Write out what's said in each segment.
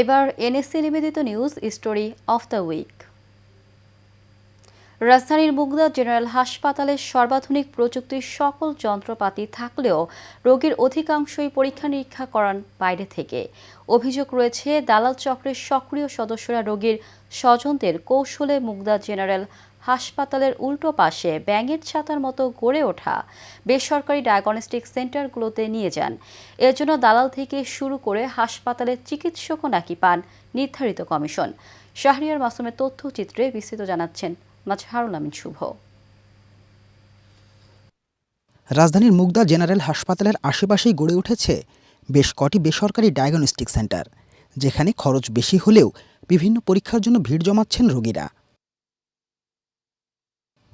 এবার এনএসসি নিবেদিত news story of the week. রাজধানীর মুগদা জেনারেল হাসপাতালে সর্বাধুনিক প্রযুক্তির সকল যন্ত্রপাতি থাকলেও রোগীর অধিকাংশই পরীক্ষা নিরীক্ষা করান বাইরে থেকে। অভিযোগ রয়েছে, দালাল চক্রের সক্রিয় সদস্যরা রোগীর স্বজনদের কৌশলে মুগদা জেনারেল হাসপাতালের উল্টো পাশে ব্যাঙের ছাতার মতো গড়ে ওঠা বেসরকারি ডায়াগনস্টিক সেন্টারগুলোতে নিয়ে যান। এর জন্য দালাল থেকে শুরু করে হাসপাতালের চিকিৎসকও নাকি পান নির্ধারিত কমিশন। শাহরিয়ার মাসুমের তথ্যচিত্রে বিস্তৃত জানাচ্ছেন মাজহারুল আমিন শুভ। রাজধানীর মুগদা জেনারেল হাসপাতালের আশেপাশেই গড়ে উঠেছে বেশ কটি বেসরকারি ডায়াগনস্টিক সেন্টার, যেখানে খরচ বেশি হলেও বিভিন্ন পরীক্ষার জন্য ভিড় জমাচ্ছেন রোগীরা।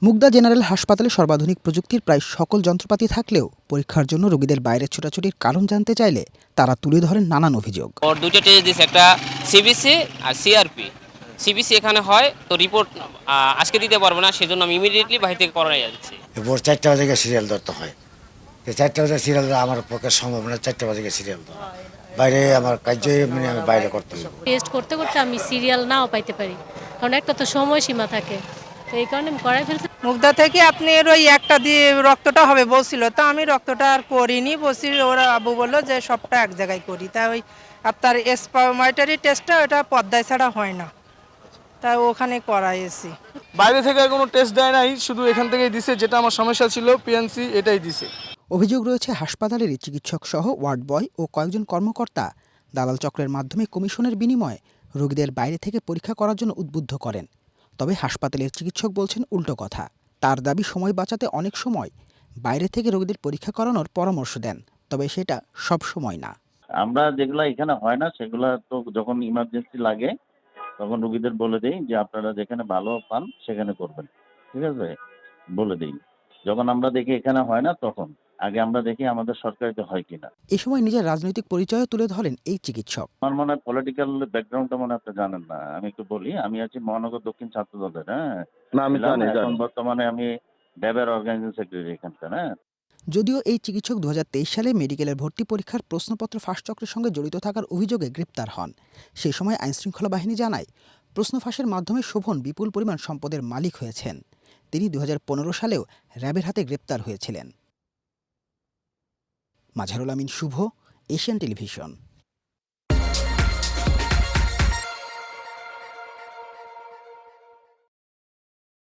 মুগদা জেনারেল হাসপাতালে সর্বাধুনিক প্রযুক্তির প্রায় সকল যন্ত্রপাতি থাকলেও পরীক্ষার জন্য রোগীদের বাইরে ছোটাছুটির কারণ জানতে চাইলে তারা তুলে ধরেন নানান অভিযোগ। দুটো টেস্ট দিচ্ছে, একটা সিবিসি আর সিআরপি। সিবিসি এখানে হয়, তো রিপোর্ট আজকে দিতে পারবো না, সেজন্য আমি ইমিডিয়েটলি বাইরে থেকে করাই যাচ্ছি। ভোর 4টা বাজে সিরিয়াল ধরতে হয়, 4টা বাজে সিরিয়াল আমার পক্ষে সম্ভব না। 4টা বাজে সিরিয়াল ধরা বাইরে আমার কার্য মানে আমি বাইরে করতে হবে। টেস্ট করতে করতে আমি সিরিয়াল নাও পাইতে পারি, কারণ একটা তো সময়সীমা থাকে, তো এই কারণে আমি করাই ফেলছি। মুগদা থেকে আপনার ওই একটা দিয়ে রক্তটা হবে বলছিল, তো আমি রক্তটা আর করিনি, বলছি ওরা আবু বললো যে সবটা এক জায়গায় করি। তা ওই আপনার স্পারমাটারি টেস্টটা ওটা পদ্মায় ছাড়া হয় না, তাই ওখানে করাইছি। বাইরে থেকে কোনো টেস্ট দেয় নাই, শুধু এখান থেকেই দিছে। যেটা আমার সমস্যা ছিল পিএনসি, এটাই দিছে। অভিযোগ রয়েছে হাসপাতালেরই চিকিৎসক সহ ওয়ার্ড বয় ও কয়েকজন কর্মকর্তা দালাল চক্রের মাধ্যমে কমিশনের বিনিময়ে রোগীদের বাইরে থেকে পরীক্ষা করার জন্য উদ্বুদ্ধ করেন। তবে হাসপাতালের চিকিৎসক বলছেন উল্টো কথা। তার দাবি, সময় বাঁচাতে অনেক সময় বাইরে থেকে রোগীদের পরীক্ষা করানোর পরামর্শ দেন, তবে সেটা সব সময় না। আমরা যেগুলা এখানে হয় না সেগুলা তো যখন ইমার্জেন্সি লাগে তখন রোগীদের বলে দেই যে আপনারা যেখানে ভালো পান সেখানে করবেন, ঠিক আছে, বলে দিই। যখন আমরা দেখি এখানে হয় না, তখন আগে আমরা দেখি আমাদের সরকারিতে হয় কিনা। এ সময় নিজের রাজনৈতিক পরিচয় তুলে ধরেন এই চিকিৎসক। আমার মনে হয় পলিটিক্যাল ব্যাকগ্রাউন্ডটা মনে আপনি জানেন না। আমি একটু বলি, আমি আছি মহানগর দক্ষিণ ছাত্র দলের। এখন বর্তমানে আমি ড্যাবের অর্গানাইজিং সেক্রেটারি এখানকার। যদিও এই চিকিৎসক 2023 সালে মেডিকেলের ভর্তি পরীক্ষার প্রশ্নপত্র ফাঁস চক্রের সঙ্গে জড়িত থাকার অভিযোগে গ্রেপ্তার হন। সেই সময় আইনশৃঙ্খলা বাহিনী জানায়, প্রশ্ন ফাঁসের মাধ্যমে শোভন বিপুল পরিমাণ সম্পদের মালিক হয়েছেন। তিনি 2015 সালেও র্যাবের হাতে গ্রেপ্তার হয়েছিলেন। মাজহারুল আমিন শুভ, এশিয়ান টেলিভিশন।